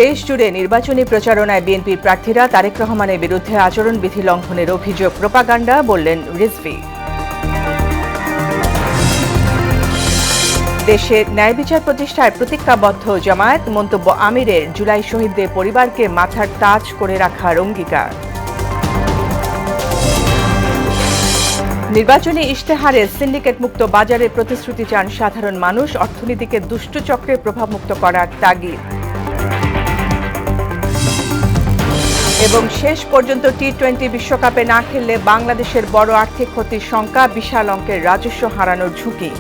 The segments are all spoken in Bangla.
দেশ জুড়ে নির্বাচনী প্রচারণায় বিএনপির প্রার্থীরা তারেক রহমানের বিরুদ্ধে আচরণবিধি লঙ্ঘনের অভিযোগ প্রোপাগান্ডা, বললেন রিজভী। দেশে ন্যায় বিচার প্রতিষ্ঠায় প্রতিজ্ঞাবদ্ধ জামায়াত, মন্তব্য আমিরের। জুলাই শহীদদের পরিবারকে মাথার তাজ করে রাখার অঙ্গীকার। নির্বাচনী ইশতেহারে সিন্ডিকেট মুক্ত বাজারের প্রতিশ্রুতি চান সাধারণ মানুষ, অর্থনীতিকে দুষ্ট চক্রের প্রভাবমুক্ত করার তাগিদ। এবং শেষ পর্যন্ত টি-20 বিশ্বকাপে না খেললে বাংলাদেশের বড় আর্থিক ক্ষতির শঙ্কা, বিশাল অঙ্কের রাজস্ব হারানোর ঝুঁকি।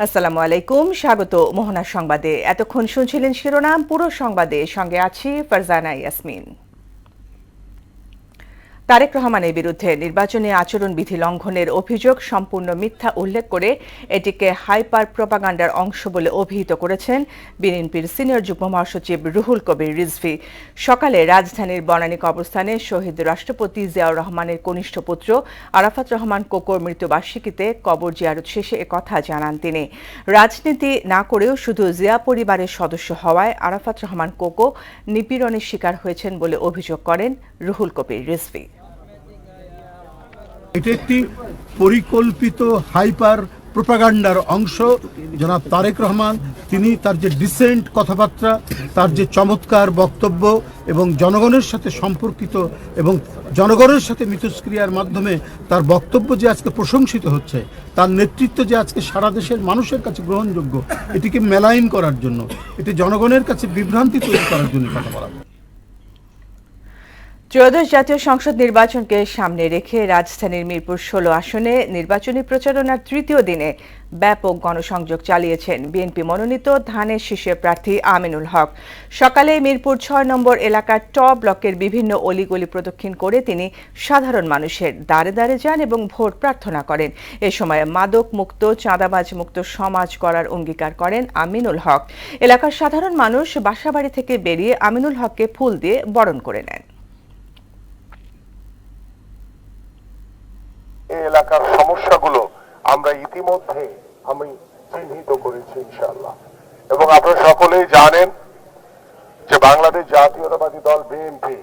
আসসালামু আলাইকুম, স্বাগত মোহনা সংবাদে। এতক্ষণ শুনছিলেন শিরোনাম, পুরো সংবাদে সঙ্গে আছি ফারজানা ইয়াসমিন। তারেক রহমানের বিরুদ্ধে নির্বাচনী আচরণবিধি লঙ্ঘনের অভিযোগ সম্পূর্ণ মিথ্যা উল্লেখ করে এটিকে হাইপার প্রোপাগান্ডার অংশ বলে অভিহিত করেছেন বিএনপির সিনিয়র যুগ্ম মহাসচিব রুহুল কবির রিজভী। সকালে রাজধানীর বনানী কবরস্থানে শহীদ রাষ্ট্রপতি জিয়াউর রহমানের কনিষ্ঠ পুত্র আরাফাত রহমান কোকোর মৃত্যুবার্ষিকীতে কবর জিয়ারত শেষে একথা জানান তিনি। রাজনীতি না করেও শুধু জিয়া পরিবারের সদস্য হওয়ায় আরাফাত রহমান কোকো নিপীড়নের শিকার হয়েছেন বলে অভিযোগ করেন রুহুল কবির রিজভী। এটা একটি পরিকল্পিত হাইপার প্রোপাগান্ডার অংশ। জনাব তারেক রহমান তিনি তার যে ডিসেন্ট কথাবার্তা, তার যে চমৎকার বক্তব্য এবং জনগণের সাথে সম্পর্কিত এবং জনগণের সাথে মিথস্ক্রিয়ার মাধ্যমে তার বক্তব্য যে আজকে প্রশংসিত হচ্ছে, তার নেতৃত্ব যে আজকে সারা দেশের মানুষের কাছে গ্রহণযোগ্য, এটিকে মেলাইন করার জন্য, এটি জনগণের কাছে বিভ্রান্তি তৈরি করার জন্য কথা বলা। ত্রয়োদশ জাতীয় সংসদ নির্বাচনকে সামনে রেখে রাজধানীর মিরপুর 16 আসনে নির্বাচনী প্রচারণার তৃতীয় দিনে ব্যাপক গণসংযোগ চালিয়েছেন বিএনপি মনোনীত ধানের শীষের প্রার্থী আমিনুল হক। সকালে মিরপুর 6 নম্বর এলাকার ট ব্লকের বিভিন্ন অলিগলি প্রদক্ষিণ করে তিনি সাধারণ মানুষের দ্বারে দ্বারে যান এবং ভোট প্রার্থনা করেন। এ সময় মাদক মুক্ত, চাঁদাবাজ মুক্ত সমাজ গড়ার অঙ্গীকার করেন আমিনুল হক। এলাকার সাধারণ মানুষ বাসাবাড়ি থেকে বেরিয়ে আমিনুল হককে ফুল দিয়ে বরণ করে নেন। এই এলাকার সমস্যাগুলো আমরা ইতিমধ্যে আমি চিহ্নিত করেছি ইনশাআল্লাহ, এবং আপনারা সকলেই জানেন যে বাংলাদেশ জাতীয়তাবাদী দল বিএনপি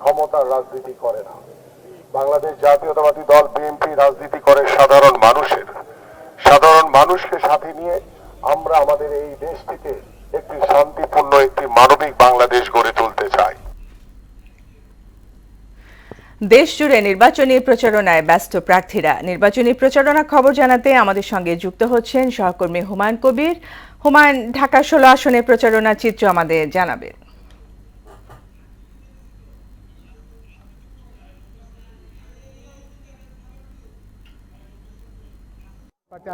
ক্ষমতার রাজনীতি করে না। বাংলাদেশ জাতীয়তাবাদী দল বিএনপি রাজনীতি করে সাধারণ মানুষকে সাথে নিয়ে আমরা আমাদের এই দেশটিতে একটি শান্তিপূর্ণ, একটি মানবিক বাংলাদেশ গড়ে তুলতে চাই। দেশ জুড়ে নির্বাচনী প্রচারণায় ব্যস্ত প্রার্থীরা। নির্বাচনী প্রচারণা খবর জানাতে আমাদের সঙ্গে যুক্ত হচ্ছেন সহকর্মী হুমায়ুন কবির। হুমায়ুন, ঢাকা 16 আসনে প্রচারণার চিত্র আমাদের জানাবেন।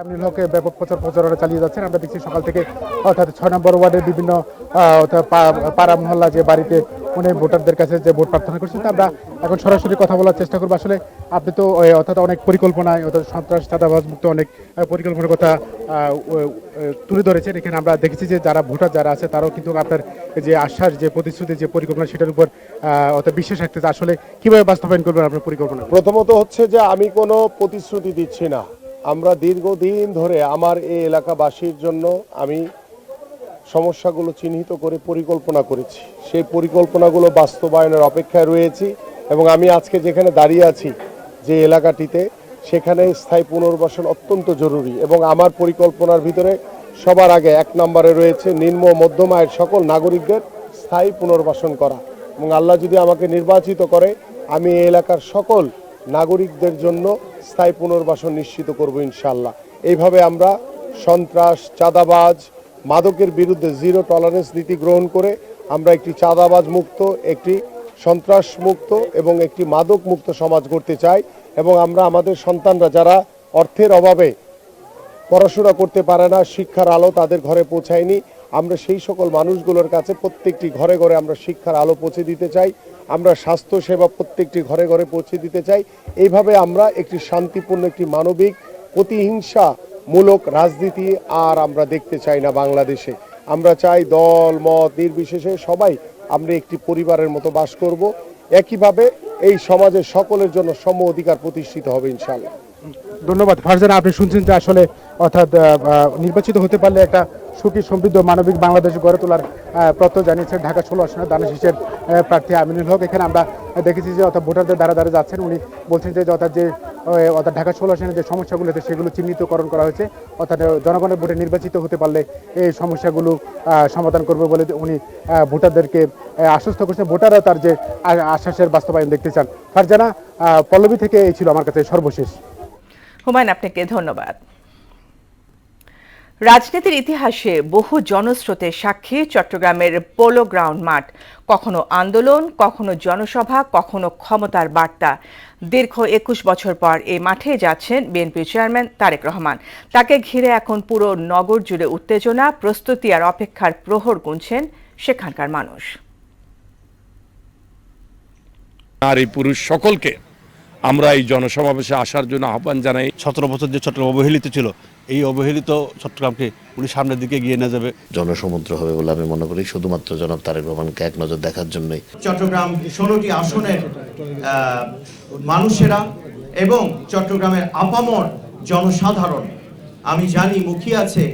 আমিনুল হক ব্যাপক প্রচারণা চালিয়ে যাচ্ছেন। আমরা দেখছি সকাল থেকে, অর্থাৎ 6 নম্বর ওয়ার্ডের বিভিন্ন পাড়া মহল্লা যে বাড়িতে উনি ভোটারদের কাছে যে ভোট প্রার্থনা করছেন, আমরা এখন সরাসরি কথা বলার চেষ্টা করবো। আসলে আপনি তো অর্থাৎ অনেক পরিকল্পনায়, অর্থাৎ সন্ত্রাস চাঁদাবাজ মুক্ত অনেক পরিকল্পনার কথা তুলে ধরেছেন। এখানে আমরা দেখেছি যে যারা ভোটার যারা আছে তারাও কিন্তু আপনার যে আশ্বাস, যে প্রতিশ্রুতি, যে পরিকল্পনা, সেটার উপর অর্থাৎ বিশ্বাস রাখতেছে। আসলে কিভাবে বাস্তবায়ন করবেন আপনার পরিকল্পনা? প্রথমত হচ্ছে যে আমি কোনো প্রতিশ্রুতি দিচ্ছি না। আমরা দীর্ঘদিন ধরে আমার এই এলাকাবাসীর জন্য আমি সমস্যাগুলো চিহ্নিত করে পরিকল্পনা করেছি। সেই পরিকল্পনাগুলো বাস্তবায়নের অপেক্ষায় রয়েছি, এবং আমি আজকে যেখানে দাঁড়িয়ে আছি যে এলাকাটিতে, সেখানে স্থায়ী পুনর্বাসন অত্যন্ত জরুরি। এবং আমার পরিকল্পনার ভিতরে সবার আগে 1 নম্বরে রয়েছে নিম্ন মধ্যম আয়ের সকল নাগরিকদের স্থায়ী পুনর্বাসন করা। এবং আল্লাহ যদি আমাকে নির্বাচিত করে, আমি এই এলাকার সকল নাগরিকদের জন্য স্থায়ী পুনর্বাসন নিশ্চিত করব ইনশাআল্লাহ। এইভাবে আমরা সন্ত্রাস, চাঁদাবাজ, মাদকের বিরুদ্ধে জিরো টলারেন্স নীতি গ্রহণ করে আমরা একটি চাঁদাবাজ মুক্ত, একটি সন্ত্রাস মুক্ত এবং একটি মাদক মুক্ত সমাজ গড়তে চাই। এবং আমরা আমাদের সন্তানরা যারা অর্থের অভাবে পড়াশোনা করতে পারে না, শিক্ষার আলো তাদের ঘরে পৌঁছায়নি, আমরা সেই সকল মানুষগুলোর কাছে প্রত্যেকটি ঘরে ঘরে আমরা শিক্ষার আলো পৌঁছে দিতে চাই। আমরা স্বাস্থ্য সেবা প্রত্যেকটি ঘরে ঘরে পৌঁছে দিতে চাই। এইভাবে আমরা একটি শান্তিপূর্ণ, একটি মানবিক, প্রতিহিংসামূলক রাজনীতি আর আমরা দেখতে চাই না বাংলাদেশে। আমরা চাই দল মত নির্বিশেষে সবাই আমরা একটি পরিবারের মতো বাস করব। একইভাবে এই সমাজের সকলের জন্য সম অধিকার প্রতিষ্ঠিত হবে ইনশাআল্লাহ। ধন্যবাদ ফারজানা, আপনি শুনছেন যে আসলে অর্থাৎ নির্বাচিত হতে পারলে একটা সুখী সমৃদ্ধ মানবিক বাংলাদেশ গড়ে তোলার প্রত্যয় জানিয়েছেন ঢাকা 16 আসনের দানা শীষের প্রার্থী আমিনুল হক। এখানে আমরা দেখেছি যে অর্থাৎ ভোটারদের দ্বারা দ্বারা যাচ্ছেন, উনি বলছেন যে অর্থাৎ ঢাকা 16 আসনের যে সমস্যাগুলো আছে সেগুলো চিহ্নিতকরণ করা হয়েছে, অর্থাৎ জনগণের ভোটে নির্বাচিত হতে পারলে এই সমস্যাগুলো সমাধান করবে বলে উনি ভোটারদেরকে আশ্বস্ত করছেন। ভোটাররা তার যে আশ্বাসের বাস্তবায়ন দেখতে চান। ফারজানা, পল্লবী থেকে এই ছিল আমার কাছে সর্বশেষ। হুমায়ুন, আপনাকে ধন্যবাদ। রাজনীতির ইতিহাসে বহু জনস্রোতের সাক্ষী চট্টগ্রামের পোলো গ্রাউন্ড মাঠ। কখনো আন্দোলন, কখনো জনসভা, কখনো ক্ষমতার বার্তা। দীর্ঘ 21 বছর পর এই মাঠে যাচ্ছেন বিএনপি চেয়ারম্যান তারেক রহমান। তাকে ঘিরে এখন পুরো নগর জুড়ে উত্তেজনা, প্রস্তুতি আর অপেক্ষার প্রহর গুনছেন সেখানকার মানুষ। নারী পুরুষ সকলকে আমরা এই জনসমাবেশে আসার জন্য আহ্বান জানাই। 17 বছর যে চট্টগ্রাম অবহেলিত ছিল, এই অবহেলিত চট্টগ্রামকে উনি সামনের দিকে এগিয়ে নিয়ে যাবে। জনসমুদ্র হবে বলে আমি মনে করি, শুধুমাত্র জনাব তারেক রহমানকে এক নজর দেখার জন্যই। চট্টগ্রাম 16টি আসনের মানুষেরা এবং চট্টগ্রামের আপামর জনসাধারণ আমি জানি মুখিয়ে আছে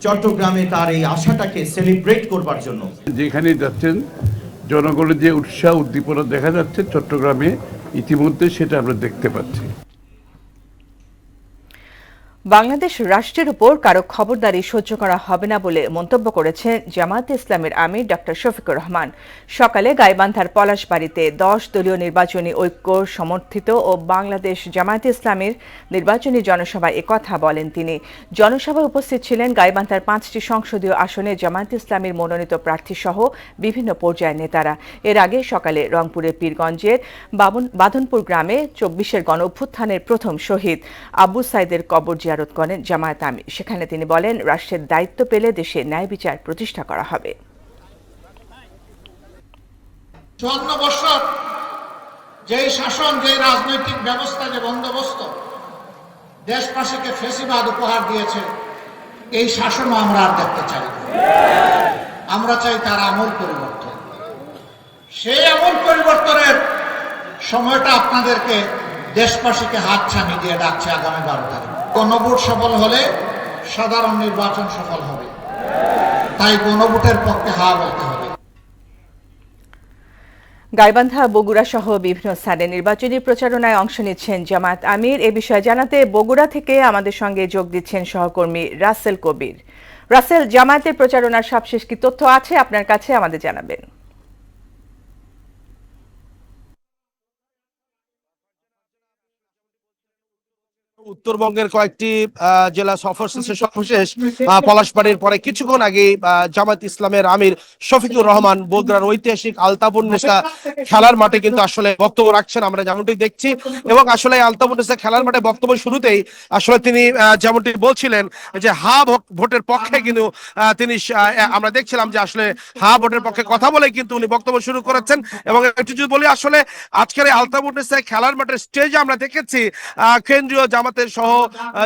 চট্টগ্রামে তার এই আশাটাকে সেলিব্রেট করবার জন্য। যেখানে যাচ্ছেন জনগণের যে উৎসাহ উদ্দীপনা দেখা যাচ্ছে চট্টগ্রামে ইতিমধ্যে সেটা আমরা দেখতে পাচ্ছি। বাংলাদেশ রাষ্ট্রের উপর কারো খবরদারি সহ্য করা হবে না বলে মন্তব্য করেছেন জামায়াতে ইসলামের আমির ডক্টর শফিকুর রহমান। সকালে গাইবান্ধার পলাশবাড়ীতে 10 দলীয় নির্বাচনী ঐক্য সমর্থিত ও বাংলাদেশ জামায়াতে ইসলামের নির্বাচনী জনসভায় একথা বলেন তিনি। জনসভায় উপস্থিত ছিলেন গাইবান্ধার 5টি সংসদীয় আসনে জামায়াতে ইসলামের মনোনীত প্রার্থী সহ বিভিন্ন পর্যায়ের নেতারা। এর আগে সকালে রংপুরের পীরগঞ্জের বাঁধনপুর গ্রামে 24-এর গণ অভ্যুত্থানের প্রথম শহীদ আবু সাইদের কবর জিয়ারত করেন জামায়াত আমির। সেখানে তিনি বলেন, রাষ্ট্রের দায়িত্ব পেলে দেশে ন্যায় বিচার প্রতিষ্ঠা করা হবে। 54 বছর যেই শাসন, যে রাজনৈতিক ব্যবস্থা, যে বন্দোবস্ত দেশবাসীকে ফেসিবাদ উপহার দিয়েছে, এই শাসনও আমরা আর দেখতে চাই না। আমরা চাই তার আমূল পরিবর্তন। সেই আমূল পরিবর্তনের সময়টা আপনাদেরকে দেশবাসীকে হাত ছানি দিয়ে ডাকছে আগামী 12 তারিখ। গণভোট সফল হলে সাধারণ নির্বাচন সফল হবে, তাই গণভোটের পক্ষে হা বলতে হবে। গাইবান্ধা, বগুড়া সহ বিভিন্ন স্থানে নির্বাচনী প্রচারণায় অংশ নিচ্ছেন জামায়াত আমির। এ বিষয়ে জানাতে বগুড়া থেকে আমাদের সঙ্গে যোগ দিচ্ছেন সহকর্মী রাসেল কবির। রাসেল, জামায়াতের প্রচারণার সবশেষ কি তথ্য আছে আপনার কাছে, আমাদের জানাবেন। উত্তরবঙ্গের কয়েকটি জেলা সফর শেষে সর্বশেষ পলাশবাড়ির পরে কিছুক্ষণ আগে জামায়াত ইসলামের আমির শফিকুর রহমান বগুড়ার ঐতিহাসিক আলতাবুন্নেসা খেলার মাঠে কিন্তু আসলে বক্তব্য রাখছেন, আমরা যেমনটি দেখছি। এবং আসলে আলতাবুন্নেসা খেলার মাঠে বক্তব্য শুরুতেই আসলে তিনি যেমনটি বলছিলেন যে হা ভোটের পক্ষে কিন্তু তিনি, আমরা দেখছিলাম যে আসলে হা ভোটের পক্ষে কথা বলে কিন্তু উনি বক্তব্য শুরু করেছেন। এবং একটু যদি বলি, আসলে আজকের এই আলতাবুন্নেসা খেলার মাঠের স্টেজে আমরা দেখেছি কেন্দ্রীয় জামাতের সহ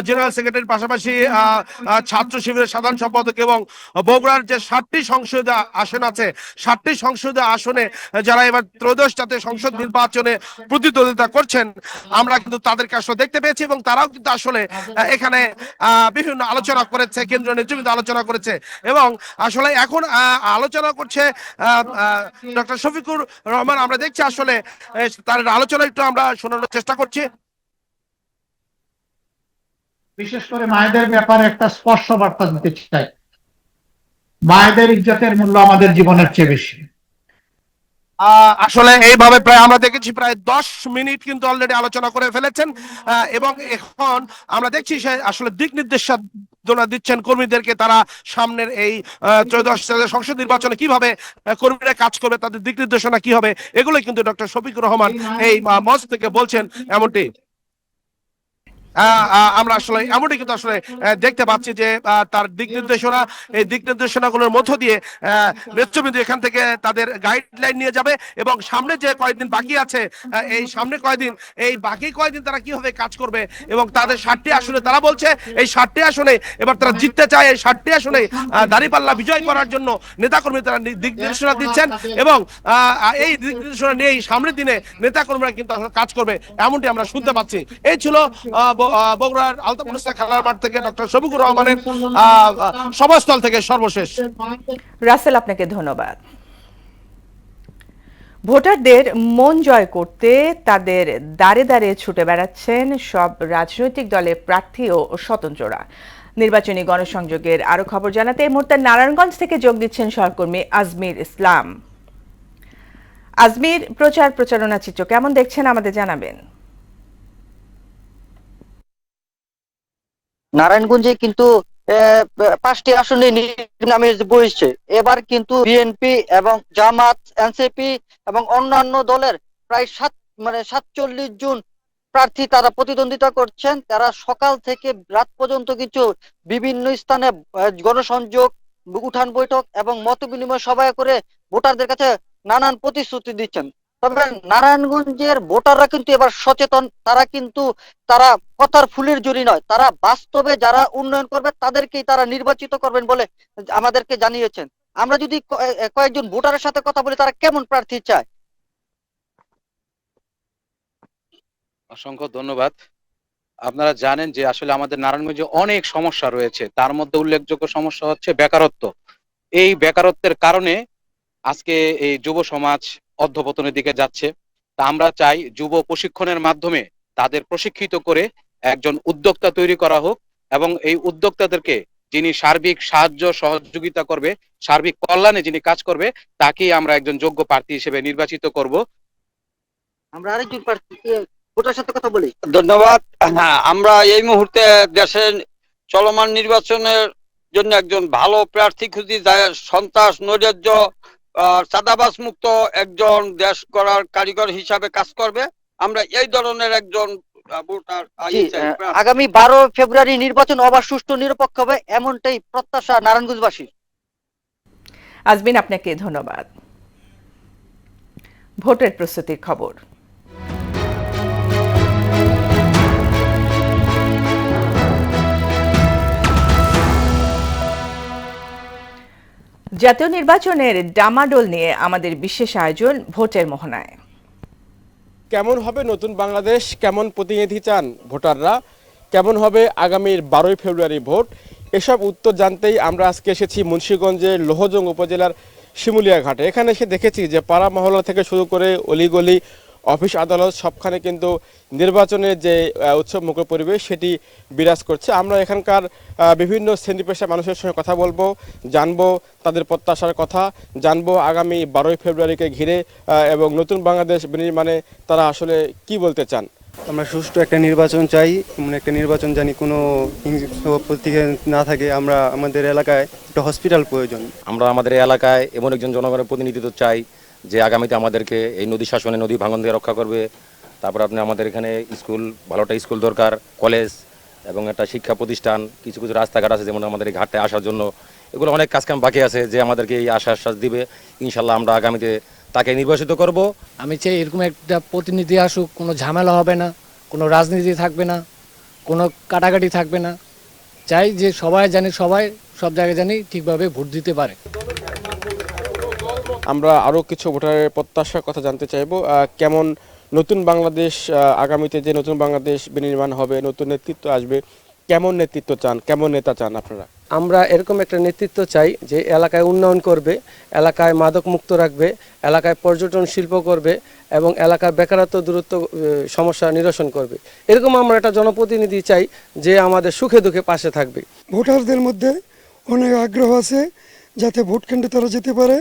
জেনারেল সেক্রেটারির পাশাপাশি ছাত্র শিবিরের সাধারণ সম্পাদক এবং বগুড়ার যে 7টি সংসদীয় আসন আছে, 7টি সংসদীয় আসনে যারা এবার ত্রয়োদশ জাতীয় সংসদ নির্বাচনে প্রতিদ্বন্দ্বিতা করছেন, আমরা কিন্তু তাদেরকে আসলে দেখতে পেয়েছি। এবং তারাও কিন্তু আসলে এখানে বিভিন্ন আলোচনা করেছে, কেন্দ্রীয় নেতৃবৃন্দ আলোচনা করেছে। এবং আসলে এখন আলোচনা করছে ডক্টর শফিকুর রহমান। আমরা দেখছি আসলে তার আলোচনা একটু আমরা শোনানোর চেষ্টা করছি। বিশেষ করে মায়েদের ব্যাপারে একটা স্পর্শ বার্তা দিতে চাই। মায়েদের ইজ্জতের মূল্য আমাদের জীবনের চেয়ে বেশি। আসলে এইভাবে প্রায় আমরা দেখেছি প্রায় 10 মিনিট কিন্তু অলরেডি আলোচনা করে ফেলেছেন। এবং এখন আমরা দেখছি সে আসলে দিক নির্দেশনা দিচ্ছেন কর্মীদেরকে, তারা সামনের এই ত্রয়োদশ সংসদ নির্বাচনে কিভাবে কর্মীরা কাজ করবে, তাদের দিক নির্দেশনা কি হবে, এগুলো কিন্তু ডক্টর শফিকুর রহমান এই মঞ্চ থেকে বলছেন এমনটি। আমরা আসলে এমনই কিন্তু আসলে দেখতে পাচ্ছি যে তার দিক নির্দেশনা, এই দিক নির্দেশনাগুলোর মধ্য দিয়ে নেতৃবৃন্দ এখান থেকে তাদের গাইডলাইন নিয়ে যাবে এবং সামনে যে কয়েকদিন বাকি আছে, এই সামনে কয়েকদিন, এই বাকি কয়েকদিন তারা কিভাবে কাজ করবে এবং তাদের 60টি আসনে তারা বলছে এই 60টি আসনে এবার তারা জিততে চায়, এই 60টি আসনে দাঁড়িপাল্লা বিজয় করার জন্য নেতাকর্মী তারা দিক নির্দেশনা দিচ্ছেন এবং এই দিক নির্দেশনা নিয়ে সামনের দিনে নেতাকর্মীরা কিন্তু কাজ করবে এমনটি আমরা শুনতে পাচ্ছি। এই ছিল বগুড়ার আলতাপুরস্তা খেলার মাঠ থেকে ডক্টর শফিকুর রহমানের সভাস্থল থেকে সর্বশেষ। রাসেল, আপনাকে ধন্যবাদ। ভোটারদের মন জয় করতে তাদের দাঁড়ে দাঁড়ে ছুটে বেড়াচ্ছেন সব রাজনৈতিক দলের প্রার্থী ও স্বতন্ত্ররা। নির্বাচনী গণসংযোগের আরো খবর জানাতে এই মুহূর্তে নারায়ণগঞ্জ থেকে যোগ দিচ্ছেন সহকর্মী আজমির ইসলাম। আজমির, প্রচারণা চিত্র কেমন দেখছেন আমাদের জানাবেন। নারায়ণগঞ্জে কিন্তু 5টি আসনে নামে বসছে। এবার কিন্তু বিএনপি এবং জামাত, এনসিপি এবং অন্যান্য দলের প্রায় 47 জন প্রার্থী তারা প্রতিদ্বন্দ্বিতা করছেন। তারা সকাল থেকে রাত পর্যন্ত কিছু বিভিন্ন স্থানে গণসংযোগ, উঠান বৈঠক এবং মত বিনিময় সভা করে ভোটারদের কাছে নানান প্রতিশ্রুতি দিচ্ছেন। তবে নারায়ণগঞ্জের ভোটাররা কিন্তু এবার সচেতন। তারা কথার ফুলের জুড়ি নয়, তারা বাস্তবে যারা উন্নয়ন করবে তাদেরকেই তারা নির্বাচিত করবেন বলে আমাদেরকে জানিয়েছেন। আমরা যদি কয়েকজন ভোটারের সাথে কথা বলি, তারা কেমন প্রার্থী চায়। অসংখ্য ধন্যবাদ। আপনারা জানেন যে আসলে আমাদের নারায়ণগঞ্জে অনেক সমস্যা রয়েছে, তার মধ্যে উল্লেখযোগ্য সমস্যা হচ্ছে বেকারত্ব। এই বেকারত্বের কারণে আজকে এই যুব সমাজ অধঃপতনের দিকে যাচ্ছে। তা আমরা চাই যুব প্রশিক্ষণের মাধ্যমে তাদের প্রশিক্ষিত করে একজন উদ্যোক্তা তৈরি করা হোক এবং এই উদ্যোক্তাদেরকে যিনি সার্বিক সাহায্য সহযোগিতা করবে, সার্বিক কল্যাণে যিনি কাজ করবে, তাকেই আমরা একজন যোগ্য প্রার্থী হিসেবে নির্বাচিত করব। আমরা আরেকজন প্রার্থী ভোটারের সাথে কথা বলি। ধন্যবাদ। হ্যাঁ, আমরা এই মুহূর্তে দেশের চলমান নির্বাচনের জন্য একজন ভালো প্রার্থী খুঁজি, সন্ত্রাস, নৈরাজ্য, চাঁদাবাজ মুক্ত একজন দেশ গড়ার কারিগর হিসাবে কাজ করবে। আমরা এই ধরনের একজন ভোটার। আগামী 12 ফেব্রুয়ারি নির্বাচন অবাধ, সুষ্ঠু, নিরপেক্ষ হবে এমনটাই প্রত্যাশা নারায়ণগঞ্জবাসী। আজমিন, আপনাকে ধন্যবাদ। ভোটের প্রস্তুতির খবর। জাতীয় নির্বাচনের ডামাডোল নিয়ে আমাদের বিশেষ আয়োজন ভোটের মোহনায়। কেমন হবে নতুন বাংলাদেশ, কেমন প্রতিনিধি চান ভোটাররা, কেমন হবে আগামীর 12 ফেব্রুয়ারি ভোট, এসব উত্তর জানতেই আমরা আজকে এসেছি মুন্সিগঞ্জের লোহজং উপজেলার শিমুলিয়া ঘাটে। এখানে এসে দেখেছি যে পাড়া মহল্লা থেকে শুরু করে অলিগলি, অফিস আদালত সবখানে কিন্তু নির্বাচনের যে উৎসবমুখর পরিবেশ সেটি বিরাজ করছে। আমরা এখানকার বিভিন্ন শ্রেণী পেশার মানুষের সঙ্গে কথা বলবো, জানবো তাদের প্রত্যাশার কথা, জানবো আগামী 12 ফেব্রুয়ারিকে ঘিরে এবং নতুন বাংলাদেশ বিনির্মাণে তারা আসলে কি বলতে চান। আমরা সুষ্ঠু একটা নির্বাচন চাই, এমন একটা নির্বাচন জানি কোনো প্রতিক্রিয়া না থাকে। আমরা আমাদের এলাকায় একটা হসপিটাল প্রয়োজন। আমরা আমাদের এলাকায় এমন একজন জনগণের প্রতিনিধিত্ব চাই যে আগামীতে আমাদেরকে এই নদী শাসনে, নদী ভাঙন থেকে রক্ষা করবে। তারপর আপনি আমাদের এখানে স্কুল, ভালোটা স্কুল দরকার, কলেজ এবং একটা শিক্ষা প্রতিষ্ঠান, কিছু কিছু রাস্তাঘাট আছে যেমন আমাদের এই ঘাটে আসার জন্য, এগুলো অনেক কাজকাম বাকি আছে যে আমাদেরকে এই আশ্বাস দিবে। ইনশাল্লাহ আমরা আগামীতে তাকে নির্বাচিত করব। আমি চাই এরকম একটা প্রতিনিধি আসুক, কোনো ঝামেলা হবে না, কোনো রাজনীতি থাকবে না, কোনো কাটাকাটি থাকবে না। চাই যে সবাই জানি, সবাই সব জায়গায় জানি ঠিকভাবে ভোট দিতে পারে। আমরা আরও কিছু ভোটারের প্রত্যাশার কথা জানতে চাইবো। কেমন নতুন বাংলাদেশ, আগামীতে যে নতুন বাংলাদেশ বিনির্মাণ হবে, নতুন নেতৃত্ব আসবে, কেমন নেতৃত্ব চান, কেমন নেতা চান আপনারা? আমরা এরকম একটা নেতৃত্ব চাই যে এলাকায় উন্নয়ন করবে, এলাকায় মাদক মুক্ত রাখবে, এলাকায় পর্যটন শিল্প করবে এবং এলাকার বেকারত্ব দূরত্ব সমস্যা নিরসন করবে। এরকম আমরা একটা জনপ্রতিনিধি চাই যে আমাদের সুখে দুঃখে পাশে থাকবে। ভোটারদের মধ্যে অনেক আগ্রহ আছে যাতে ভোট কেন্দ্রে তারা যেতে পারে,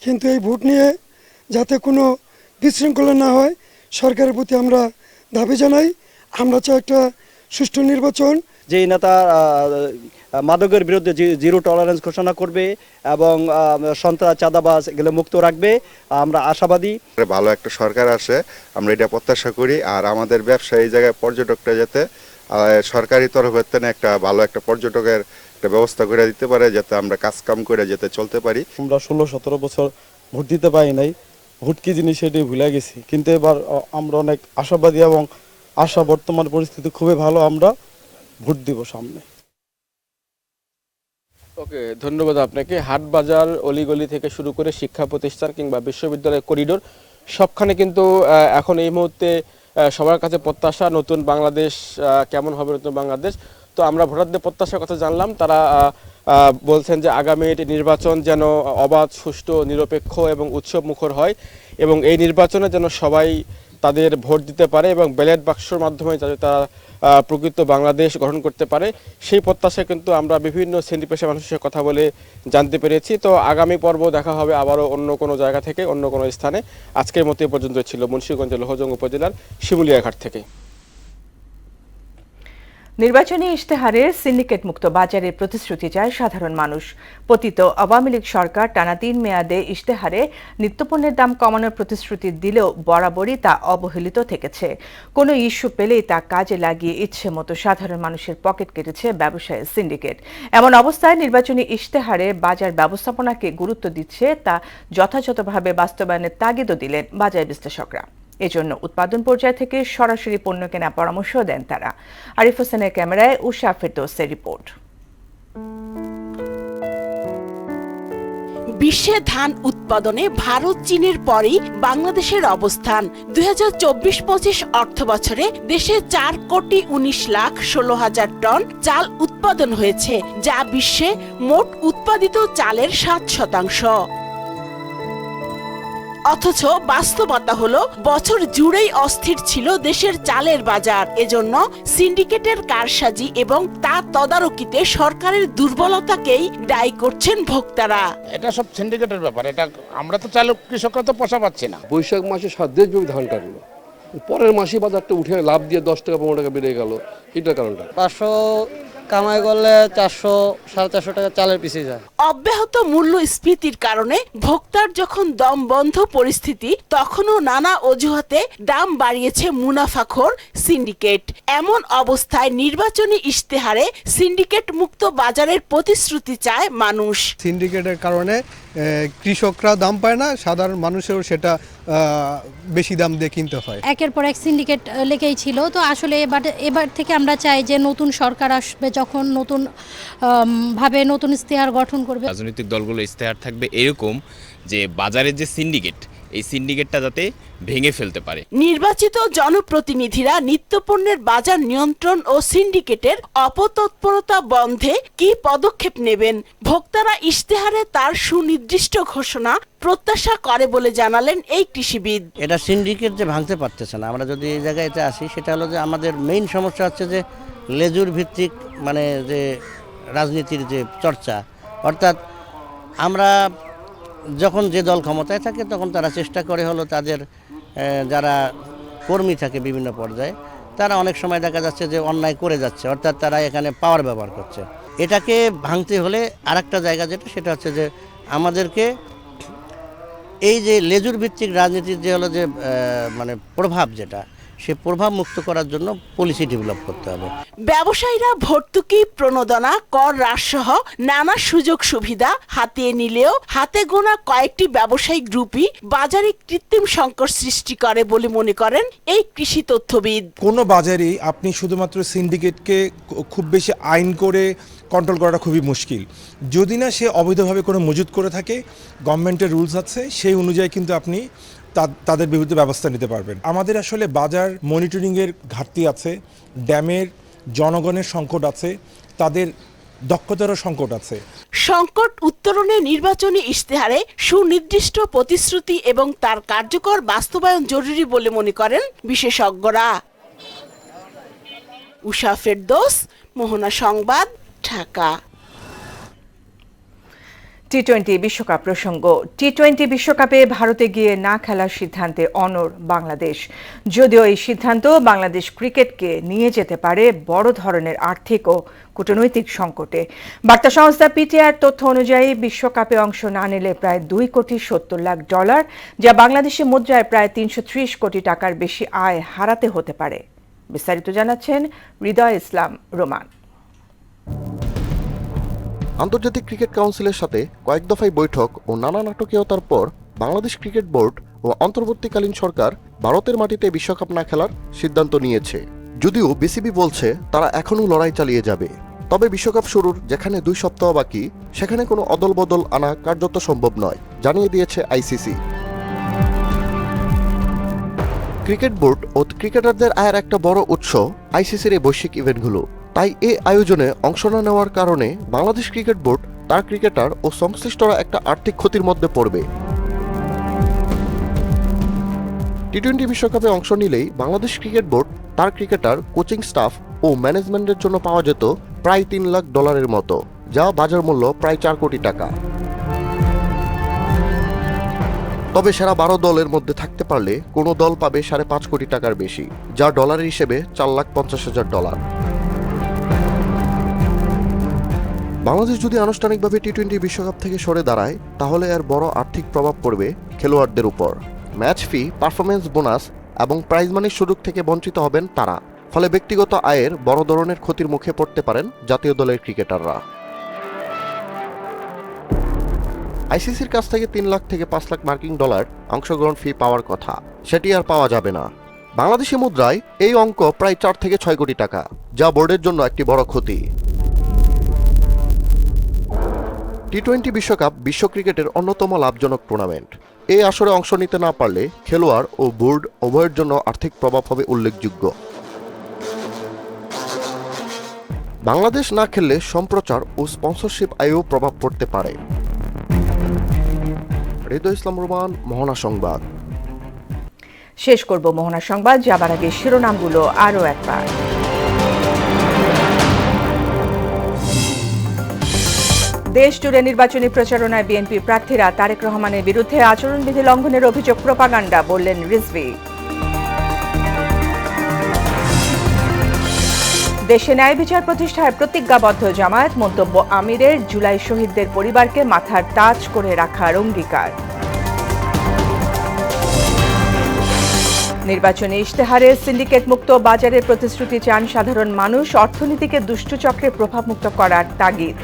কিন্তু এই ভোট নিয়ে যাতে কোনো বিশৃঙ্খলা না হয় সরকারের প্রতি আমরা দাবি জানাই। আমরা চাই একটা সুষ্ঠু নির্বাচন। যে নেতা মাদকের বিরুদ্ধে জিরো টলারেন্স ঘোষণা করবে এবং সন্ত্রাস, চাঁদাবাজ এগুলো মুক্ত রাখবে, আমরা আশাবাদী। ভালো একটা সরকার আসে আমরা এটা প্রত্যাশা করি। আর আমাদের ব্যবসা এই জায়গায় পর্যটকরা যাতে সরকারি তরফের থেকে একটা ভালো একটা পর্যটকের একটা ব্যবস্থা করে দিতে পারে, যাতে আমরা কাজ কাম করে যেতে চলতে পারি। আমরা 16-17 বছর ভোট দিতে পারি নাই, ভোট কি জিনিস সেটাই ভুলে গেছি, কিন্তু এবার আমরা অনেক আশাবাদী এবং বর্তমান পরিস্থিতি খুবই ভালো, আমরা ভোট দিব সামনে। ওকে, ধন্যবাদ আপনাকে। হাট বাজার অলিগলি থেকে শুরু করে শিক্ষা প্রতিষ্ঠান কিংবা বিশ্ববিদ্যালয়ের করিডোর সবখানে কিন্তু এখন এই মুহূর্তে সবার কাছে প্রত্যাশা নতুন বাংলাদেশ কেমন হবে, নতুন বাংলাদেশ। তো আমরা ভোটারদের প্রত্যাশার কথা জানলাম, তারা বলছেন যে আগামী নির্বাচন যেন অবাধ, সুষ্ঠু, নিরপেক্ষ এবং উৎসব মুখর হয় এবং এই নির্বাচনে যেন সবাই তাদের ভোট দিতে পারে এবং ব্যালট বাক্সের মাধ্যমে যাতে তারা প্রকৃত বাংলাদেশ গঠন করতে পারে, সেই প্রত্যাশায় কিন্তু আমরা বিভিন্ন শ্রেণী পেশার মানুষের সাথে কথা বলে জানতে পেরেছি। তো আগামী পর্ব দেখা হবে আবারও অন্য কোনো জায়গা থেকে, অন্য কোনো স্থানে। আজকের মতো এ পর্যন্ত ছিল মুন্সিগঞ্জের লোহজং উপজেলার শিমুলিয়াঘাট থেকে। নির্বাচনী ইশতেহারের সিন্ডিকেট মুক্ত বাজারের প্রতিশ্রুতি চায় সাধারণ মানুষ। পতিত আওয়ামী লীগ সরকার টানা 3 মেয়াদে ইশতেহারে নিত্যপণ্যের দাম কমানোর প্রতিশ্রুতি দিলেও বরাবরই তা অবহেলিত থেকেছে। কোনো ইস্যু পেলেই তা কাজে লাগিয়ে ইচ্ছে মতো সাধারণ মানুষের পকেট কেটেছে ব্যবসায়ী সিন্ডিকেট। এমন অবস্থায় নির্বাচনী ইশতেহারে বাজার ব্যবস্থাপনাকে গুরুত্ব দিচ্ছে তা যথাযথভাবে বাস্তবায়নের তাগিদও দিলেন বাজার বিশ্লেষকরা। এজন্য উৎপাদন পর্যায় থেকে সরাসরি পণ্য কেনার পরামর্শ দেন তারা। আরিফ হোসেনের ক্যামেরায় উষা ফেরদৌসের রিপোর্ট। বিশ্বে ধান উৎপাদনে ভারত চীনের পরেই বাংলাদেশের অবস্থান। 2024-25 অর্থ বছরে দেশে 4,19,16,000 টন চাল উৎপাদন হয়েছে, যা বিশ্বে মোট উৎপাদিত চালের 7%। অথচ বাস্তবতা হলো বছর জুড়েই অস্থির ছিল দেশের চালের বাজার। এজন্য সিন্ডিকেটের কারসাজি এবং তা তদারকিতে সরকারের দুর্বলতাকেই দায়ী করছেন ভোক্তারা। এটা সব সিন্ডিকেটের ব্যাপার, এটা আমরা তো চালক কৃষকরা তো পোষা পাচ্ছি না। বৈশাখ মাসে 7 দেশব্যাপী ধান কাটলো, পরের মাসে বাজারটা উঠে লাভ দিয়ে 10 টাকা 15 টাকা বেড়ে গেল। এটার কারণটা 500 কামাই করলে 400-450 টাকা চালের পিছিয়ে যায়। অব্যাহত মূল্যস্ফীতির কারণে ভোক্তার যখন দম বন্ধ পরিস্থিতি, তখনও নানা অজুহাতে দাম বাড়িয়েছে মুনাফাখোর সিন্ডিকেট। এমন অবস্থায় নির্বাচনী ইশতেহারে সিন্ডিকেট মুক্ত বাজারের প্রতিশ্রুতি চায় মানুষ। সিন্ডিকেটের কারণে কৃষকরা দাম পায় না, সাধারণ মানুষেরও সেটা বেশি দাম দিয়ে কিনতে হয়। একের পর এক সিন্ডিকেট লেগেই ছিল। তো আসলে এবার থেকে আমরা চাই যে নতুন সরকার আসবে, যখন নতুন ভাবে নতুন ইশতেহার গঠন করবে, রাজনৈতিক দলগুলো ইশতেহার থাকবে এরকম যে বাজারের যে সিন্ডিকেট, এই সিন্ডিকেটটা যাতে ভেঙে ফেলতে পারে। নির্বাচিত জনপ্রতিনিধিরা নিত্যপণ্যের বাজার নিয়ন্ত্রণ ও সিন্ডিকেটের অপতৎপরতা বন্ধে কি পদক্ষেপ নেবেন? ভোক্তারা ইশতেহারে তার সুনির্দিষ্ট ঘোষণা প্রত্যাশা করে বলে জানালেন এই কৃষিবিদ। এটা সিন্ডিকেট যে ভাঙতে পারতেছে না। আমরা যদি এই জায়গায় আসি, সেটা হলো যে আমাদের মেইন সমস্যা হচ্ছে যে লেজুর ভিত্তিক মানে যে রাজনীতির যে চর্চা, অর্থাৎ আমরা যখন যে দল ক্ষমতায় থাকে তখন তারা চেষ্টা করে হলো তাদের যারা কর্মী থাকে বিভিন্ন পর্যায়ে, তারা অনেক সময় দেখা যাচ্ছে যে অন্যায় করে যাচ্ছে, অর্থাৎ তারা এখানে পাওয়ার ব্যবহার করছে। এটাকে ভাঙতে হলে আরেকটা জায়গা যেটা, সেটা হচ্ছে যে আমাদেরকে এই যে লেজুর ভিত্তিক রাজনীতির যে হলো যে মানে প্রভাব, যেটা সে প্রভাব মুক্ত করার জন্য পলিসি ডেভেলপ করতে হবে। ব্যবসায়ীরা ভর্তুকি, প্রণোদনা, কর হ্রাসসহ নানা সুযোগ সুবিধা হাতিয়ে নিলেও হাতে গোনা কয়েকটি ব্যবসায়িক গ্রুপই বাজারে কৃত্রিম সংকট সৃষ্টি করে বলে মনে করেন এই কৃষি তথ্যবিদ। কোনো বাজারেই আপনি শুধুমাত্র সিন্ডিকেটকে খুব বেশি আইন করে কন্ট্রোল করাটা খুবই মুশকিল। যদি না সে অবৈধভাবে কোনো মজুত করে থাকে, গভর্নমেন্টের রুলস আছে, সেই অনুযায়ী কিন্তু আপনি তাদের বিরুদ্ধে ব্যবস্থা নিতে পারবেন। আমাদের আসলে বাজার মনিটরিংয়ের ঘাটতি আছে, ড্যামের জনগণের সংকট আছে, তাদের দক্ষতারও সংকট আছে। সংকট উত্তরণে নির্বাচনী ইশতেহারে সুনির্দিষ্ট প্রতিশ্রুতি এবং তার কার্যকর বাস্তবায়ন জরুরি বলে মনে করেন বিশেষজ্ঞরা। উষা ফেরদৌস, মোহনা সংবাদ, ঢাকা। টি-20 বিশ্বকাপ প্রসঙ্গ। টি-20 বিশ্বকাপে ভারতে গিয়ে না খেলার সিদ্ধান্তে অনড় বাংলাদেশ। যদিও এই সিদ্ধান্ত বাংলাদেশ ক্রিকেটকে নিয়ে যেতে পারে বড় ধরনের আর্থিক ও কূটনৈতিক সংকটে। বার্তা সংস্থা পিটিআর তথ্য অনুযায়ী বিশ্বকাপে অংশ না নিলে প্রায় $2,70,00,000, যা বাংলাদেশি মুদ্রায় প্রায় 330 কোটি টাকার বেশি আয় হারাতে হতে পারে। বিস্তারিত জানাচ্ছেন হৃদয় ইসলাম রোমান। আন্তর্জাতিক ক্রিকেট কাউন্সিলের সাথে কয়েক দফায় বৈঠক ও নানা নাটকীয়তার পর বাংলাদেশ ক্রিকেট বোর্ড ও অন্তর্বর্তীকালীন সরকার ভারতের মাটিতে বিশ্বকাপ না খেলার সিদ্ধান্ত নিয়েছে। যদিও বিসিবি বলছে তারা এখনও লড়াই চালিয়ে যাবে, তবে বিশ্বকাপ শুরুর যেখানে 2 সপ্তাহ বাকি সেখানে কোনো অদলবদল আনা কার্যত সম্ভব নয়, জানিয়ে দিয়েছে আইসিসি। ক্রিকেট বোর্ড ও ক্রিকেটারদের আয়ের একটা বড় উৎস আইসিসির এই বৈশ্বিক ইভেন্টগুলো। তাই এই আয়োজনে অংশ না নেওয়ার কারণে বাংলাদেশ ক্রিকেট বোর্ড, তার ক্রিকেটার ও সংশ্লিষ্টরা একটা আর্থিক ক্ষতির মধ্যে পড়বে। টি-20 বিশ্বকাপে অংশ নিলেই বাংলাদেশ ক্রিকেট বোর্ড, তার ক্রিকেটার, কোচিং স্টাফ ও ম্যানেজমেন্টের জন্য পাওয়া যেত প্রায় $3 লাখ মতো, যা বাজার মূল্য প্রায় 4 কোটি টাকা। তবে সেরা 12 দলের মধ্যে থাকতে পারলে কোনো দল পাবে $5.5 কোটি টাকার বেশি, যা ডলারের হিসেবে $4,50,000। বাংলাদেশ যদি আনুষ্ঠানিকভাবে টি-20 বিশ্বকাপ থেকে সরে দাঁড়ায় তাহলে এর বড় আর্থিক প্রভাব পড়বে খেলোয়াড়দের উপর। ম্যাচ ফি, পারফরমেন্স বোনাস এবং প্রাইজ মানির সুযোগ থেকে বঞ্চিত হবেন তারা। ফলে ব্যক্তিগত আয়ের বড় ধরনের ক্ষতির মুখে পড়তে পারেন জাতীয় দলের ক্রিকেটাররা। আইসিসির কাছ থেকে $3 লাখ থেকে $5 লাখ মার্কিন অংশগ্রহণ ফি পাওয়ার কথা, সেটি আর পাওয়া যাবে না। বাংলাদেশি মুদ্রায় এই অঙ্ক প্রায় 4 থেকে 6 কোটি টাকা, যা বোর্ডের জন্য একটি বড় ক্ষতি। টি-20 বিশ্বকাপ বিশ্ব ক্রিকেটের অন্যতম লাভজনক টুর্নামেন্ট। এই আসরে অংশ নিতে না পারলে খেলোয়াড় ও বোর্ড উভয়ের জন্য আর্থিক প্রভাব হবে উল্লেখযোগ্য। বাংলাদেশ না খেললে সম্প্রচার ও স্পন্সরশিপ আয়েও প্রভাব পড়তে পারে। হৃদয় ইসলাম রোমান, মোহনা সংবাদ। শেষ করব মোহনা সংবাদ, যাবার আগে শিরোনামগুলো আরও একবার। দেশ জুড়ে নির্বাচনী প্রচারণায় বিএনপি প্রার্থীরা তারেক রহমানের বিরুদ্ধে আচরণবিধি লঙ্ঘনের অভিযোগ প্রোপাগান্ডা, বললেন রিজভী। দেশে ন্যায় বিচার প্রতিষ্ঠায় প্রতিজ্ঞাবদ্ধ জামায়াত, মন্তব্য আমিরের। জুলাই শহীদদের পরিবারকে মাথার তাজ করে রাখার অঙ্গীকার। নির্বাচনী ইশতেহারে সিন্ডিকেট মুক্ত বাজারের প্রতিশ্রুতি চান সাধারণ মানুষ, অর্থনীতিকে দুষ্ট চক্রে প্রভাবমুক্ত করার তাগিদ।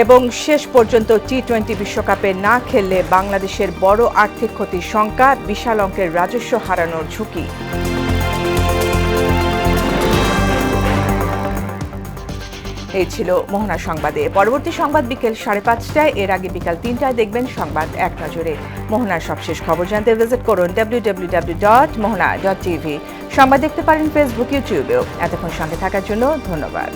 এবং শেষ পর্যন্ত টি-20 বিশ্বকাপে না খেললে বাংলাদেশের বড় আর্থিক ক্ষতির শঙ্কা, বিশাল অঙ্কের রাজস্ব হারানোর ঝুঁকি। এই ছিল মোহনা সংবাদে। পরবর্তী সংবাদ বিকেল 5:30টায়, এর আগে বিকাল 3টায় দেখবেন সংবাদ এক নজরে। মোহনার সবশেষ খবর জানতে ভিজিট করুন www.mohana.tv। সংবাদ দেখতে পারেন ফেসবুক, ইউটিউবেও। এতক্ষণ সঙ্গে থাকার জন্য ধন্যবাদ।